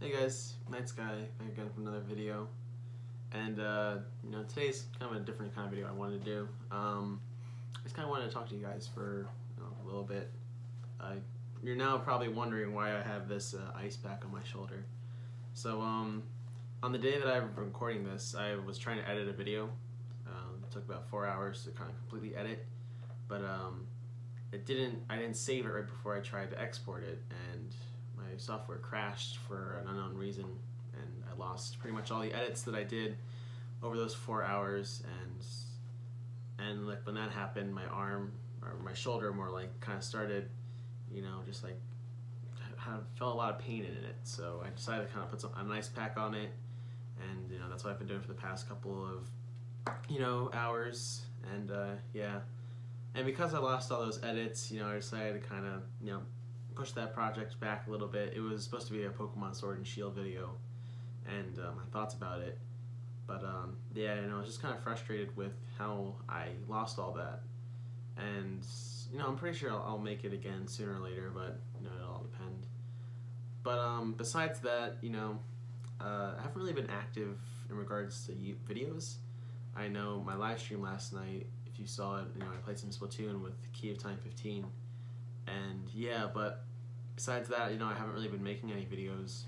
Hey guys, Night Sky back again for another video, and today's kind of a different kind of video I wanted to do. I just kind of wanted to talk to you guys for a little bit. You're now probably wondering why I have this ice pack on my shoulder. So on the day that I'm recording this, I was trying to edit a video. It took about 4 hours to kind of completely edit, but I didn't save it right before I tried to export it, and my software crashed for an unknown reason, and I lost pretty much all the edits that I did over those 4 hours. And like when that happened, my arm, or my shoulder more like, kind of started, just like felt a lot of pain in it. So I decided to kind of put an ice pack on it, and that's what I've been doing for the past couple of hours. And yeah, and because I lost all those edits, I decided to kind of push that project back a little bit. It was supposed to be a Pokemon Sword and Shield video, and my thoughts about it. But yeah, I was just kind of frustrated with how I lost all that. And I'm pretty sure I'll make it again sooner or later, but it'll all depend. But besides that, I haven't really been active in regards to videos. I know my live stream last night, if you saw it, I played some Splatoon with Key of Time 15. And yeah, but besides that, I haven't really been making any videos.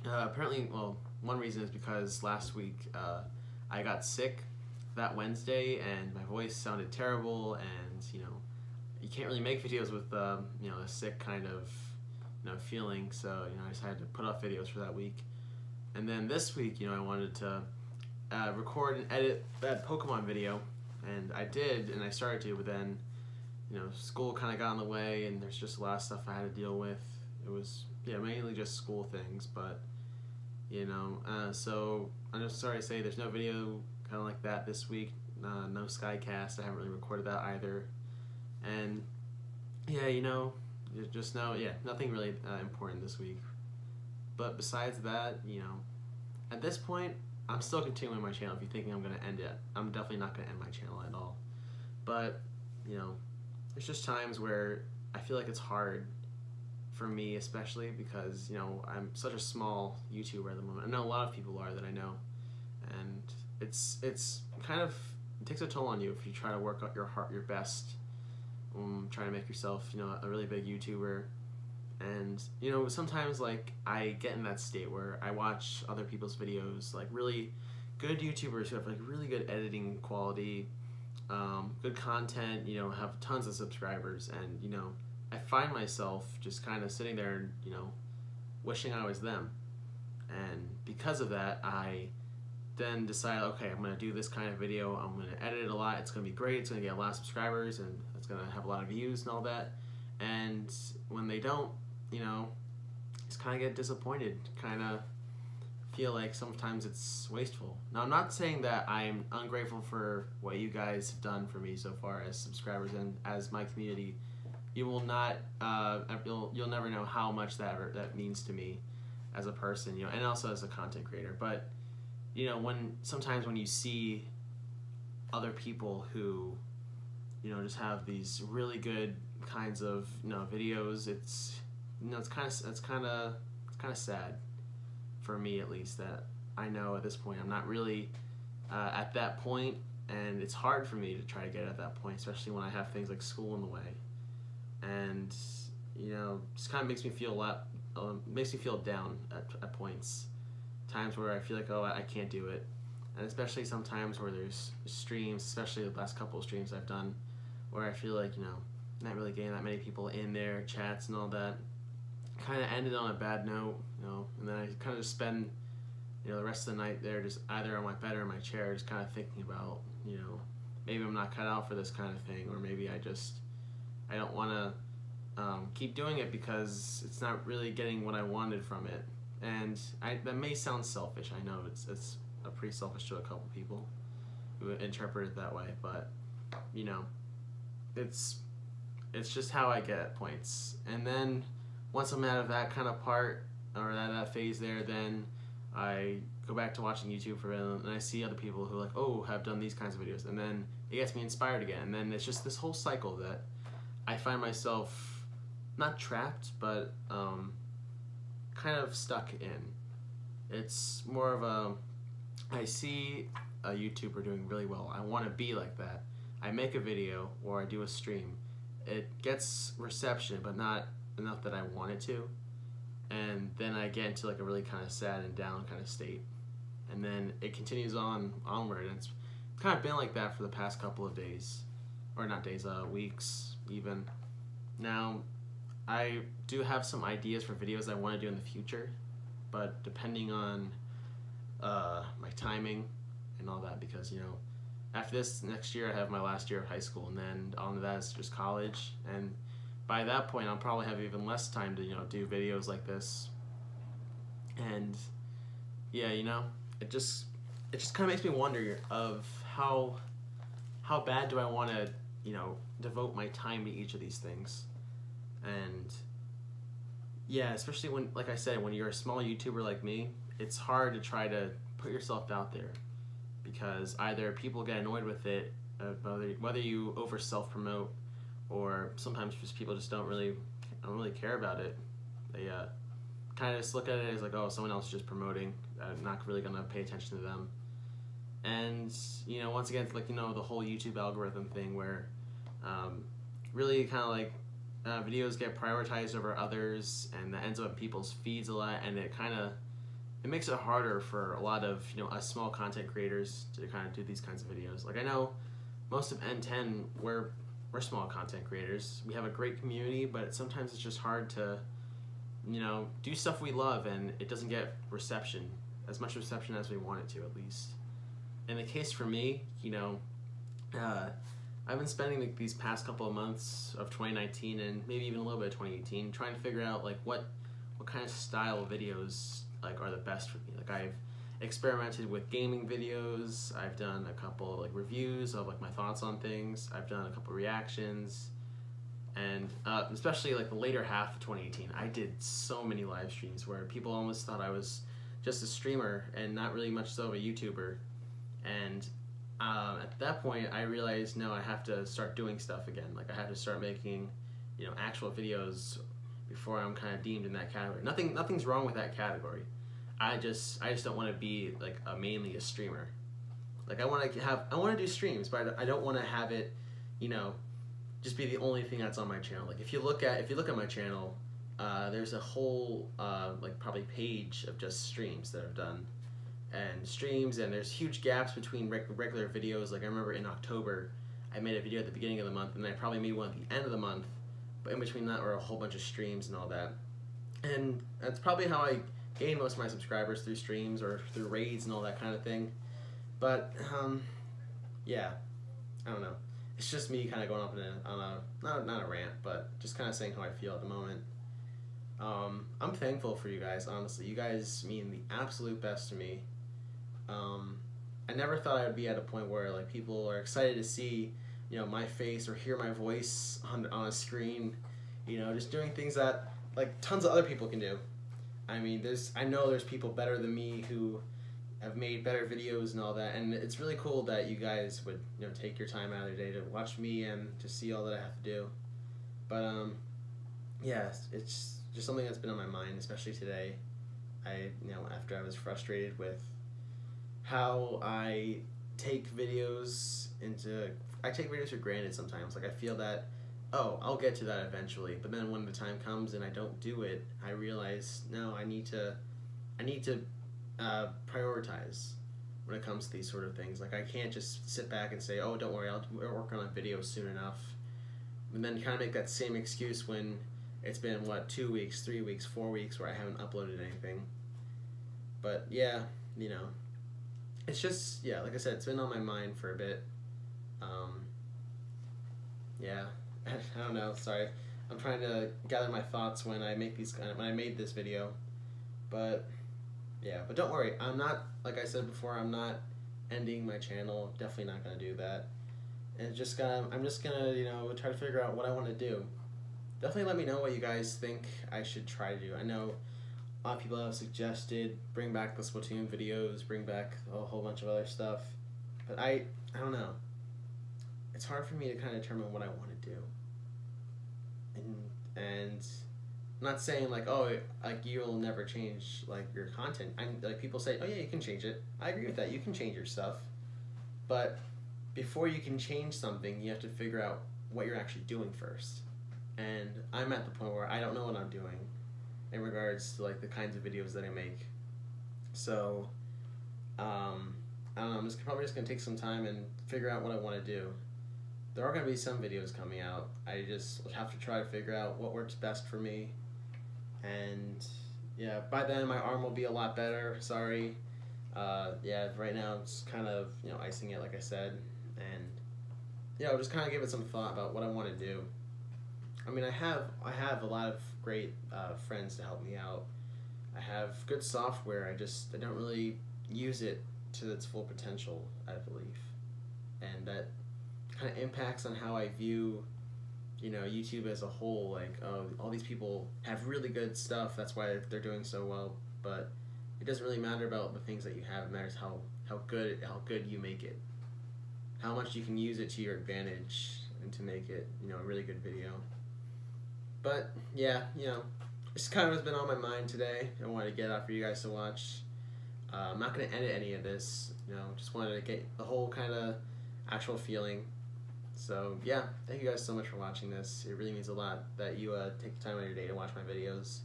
Apparently, well, one reason is because last week I got sick that Wednesday, and my voice sounded terrible, and you can't really make videos with a sick kind of feeling. So I decided to put off videos for that week. And then this week, I wanted to record and edit that Pokemon video, and I did, and I started to, but then school kind of got in the way, and there's just a lot of stuff I had to deal with. It was, mainly just school things, but, so I'm just sorry to say there's no video kind of like that this week. No Skycast. I haven't really recorded that either. And, yeah, just know, nothing really important this week. But besides that, at this point, I'm still continuing my channel. If you're thinking I'm going to end it, I'm definitely not going to end my channel at all. But, there's just times where I feel like it's hard for me, especially because, I'm such a small YouTuber at the moment. I know a lot of people are that I know, and it's kind of, it takes a toll on you if you try to work out your best, trying to make yourself, a really big YouTuber. And, sometimes, like, I get in that state where I watch other people's videos, like really good YouTubers who have, like, really good editing quality, good content, have tons of subscribers, and, I find myself just kind of sitting there and, wishing I was them. And because of that, I then decide, okay, I'm going to do this kind of video, I'm going to edit it a lot, it's going to be great, it's going to get a lot of subscribers, and it's going to have a lot of views and all that. And when they don't, just kind of get disappointed, kind of feel like sometimes it's wasteful. Now, I'm not saying that I'm ungrateful for what you guys have done for me so far as subscribers and as my community. You will not, you'll never know how much that means to me as a person, and also as a content creator. But sometimes when you see other people who, just have these really good kinds of videos, it's kind of sad. For me, at least, that I know at this point I'm not really at that point, and it's hard for me to try to get at that point, especially when I have things like school in the way. And just kind of makes me feel down at points, times where I feel like, oh, I can't do it. And especially sometimes where there's streams, especially the last couple of streams I've done, where I feel like not really getting that many people in there, chats and all that. Kind of ended on a bad note, and then I kind of just spend, the rest of the night there, just either on my bed or in my chair, just kind of thinking about, maybe I'm not cut out for this kind of thing, or maybe I don't want to keep doing it because it's not really getting what I wanted from it. And that may sound selfish. I know it's pretty selfish to a couple people who interpret it that way, but it's just how I get at points. And then once I'm out of that kind of part, or that phase there, then I go back to watching YouTube for a minute, and I see other people who have done these kinds of videos, and then it gets me inspired again. And then it's just this whole cycle that I find myself not trapped, but kind of stuck in. It's more of a, I see a YouTuber doing really well. I want to be like that. I make a video or I do a stream. It gets reception, but not enough that I want it to. And then I get into like a really kind of sad and down kind of state. And then it continues onward. And it's kind of been like that for the past couple of days. Or not days, weeks even. Now, I do have some ideas for videos I want to do in the future. But depending on my timing and all that, because, you know, after this, next year I have my last year of high school, and then on to that is just college, and by that point I'll probably have even less time to, you know, do videos like this. And yeah, you know, it just kind of makes me wonder of how bad do I want to, you know, devote my time to each of these things. And yeah, especially when, like I said, when you're a small YouTuber like me, it's hard to try to put yourself out there, because either people get annoyed with it, whether you over self-promote, or sometimes just people just don't really care about it. They kind of just look at it as like, oh, someone else is just promoting, not really gonna pay attention to them. And, you know, once again, it's like, you know, the whole YouTube algorithm thing where really kind of like videos get prioritized over others, and that ends up in people's feeds a lot, and it makes it harder for a lot of, you know, us small content creators to kind of do these kinds of videos. Like, I know most of N10, we're small content creators. We have a great community, but sometimes it's just hard to, you know, do stuff we love, and it doesn't get as much reception as we want it to, at least. In the case for me, you know, I've been spending these past couple of months of 2019 and maybe even a little bit of 2018 trying to figure out like what kind of style of videos like are the best for me. Like, I've experimented with gaming videos. I've done a couple like reviews of like my thoughts on things. I've done a couple reactions, and especially like the later half of 2018, I did so many live streams where people almost thought I was just a streamer and not really much so of a YouTuber. And at that point, I realized, no, I have to start doing stuff again. Like, I have to start making, you know, actual videos before I'm kind of deemed in that category. Nothing's wrong with that category. I just don't want to be like mainly a streamer. Like, I want to do streams, but I don't want to have it, you know, just be the only thing that's on my channel. Like, if you look at my channel, there's a whole like probably page of just streams that I've done. And there's huge gaps between regular videos. Like, I remember in October, I made a video at the beginning of the month, and then I probably made one at the end of the month, but in between that were a whole bunch of streams and all that. And that's probably how I gained most of my subscribers, through streams or through raids and all that kind of thing. But, yeah, I don't know. It's just me kind of going off on not a rant, but just kind of saying how I feel at the moment. I'm thankful for you guys, honestly. You guys mean the absolute best to me. I never thought I would be at a point where like people are excited to see, you know, my face or hear my voice on a screen, you know, just doing things that like tons of other people can do. I mean, I know there's people better than me who have made better videos and all that, and it's really cool that you guys would, you know, take your time out of your day to watch me and to see all that I have to do. But yeah, it's just something that's been on my mind, especially today. You know, after I was frustrated with how I take videos for granted sometimes. Like, I feel that, oh, I'll get to that eventually, but then when the time comes and I don't do it, I realize, no, I need to prioritize when it comes to these sort of things. Like, I can't just sit back and say, oh, don't worry, I'll work on a video soon enough, and then kind of make that same excuse when it's been, what, 2 weeks, 3 weeks, 4 weeks where I haven't uploaded anything. But yeah, you know, it's just, yeah, like I said, it's been on my mind for a bit. Yeah, I don't know, sorry. I'm trying to gather my thoughts when I made this video. But yeah, but don't worry, I'm not, like I said before, I'm not ending my channel. Definitely not gonna do that. And I'm just gonna, you know, try to figure out what I want to do. Definitely let me know what you guys think I should try to do. I know a lot of people have suggested bring back the Splatoon videos, bring back a whole bunch of other stuff, but I don't know. It's hard for me to kind of determine what I want to do. And I'm not saying like, oh, like you'll never change like your content. I'm like, people say, oh yeah, you can change it. I agree with that. You can change your stuff, but before you can change something, you have to figure out what you're actually doing first. And I'm at the point where I don't know what I'm doing in regards to like the kinds of videos that I make. So, I don't know. I'm probably just gonna take some time and figure out what I want to do. There are gonna be some videos coming out. I just have to try to figure out what works best for me. And yeah, by then my arm will be a lot better. Sorry. Yeah, right now it's kind of icing it, like I said, and I'll just kind of give it some thought about what I want to do. I mean, I have a lot of great friends to help me out. I have good software. I don't really use it to its full potential, I believe, and that kind of impacts on how I view, YouTube as a whole. Like, oh, all these people have really good stuff. That's why they're doing so well. But it doesn't really matter about the things that you have. It matters how good you make it, how much you can use it to your advantage, and to make it a really good video. But yeah, this kind of has been on my mind today. I wanted to get out for you guys to watch. I'm not going to edit any of this, just wanted to get the whole kind of actual feeling. So yeah, thank you guys so much for watching this. It really means a lot that you take the time out of your day to watch my videos.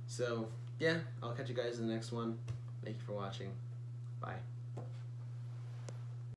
So yeah, I'll catch you guys in the next one. Thank you for watching. Bye.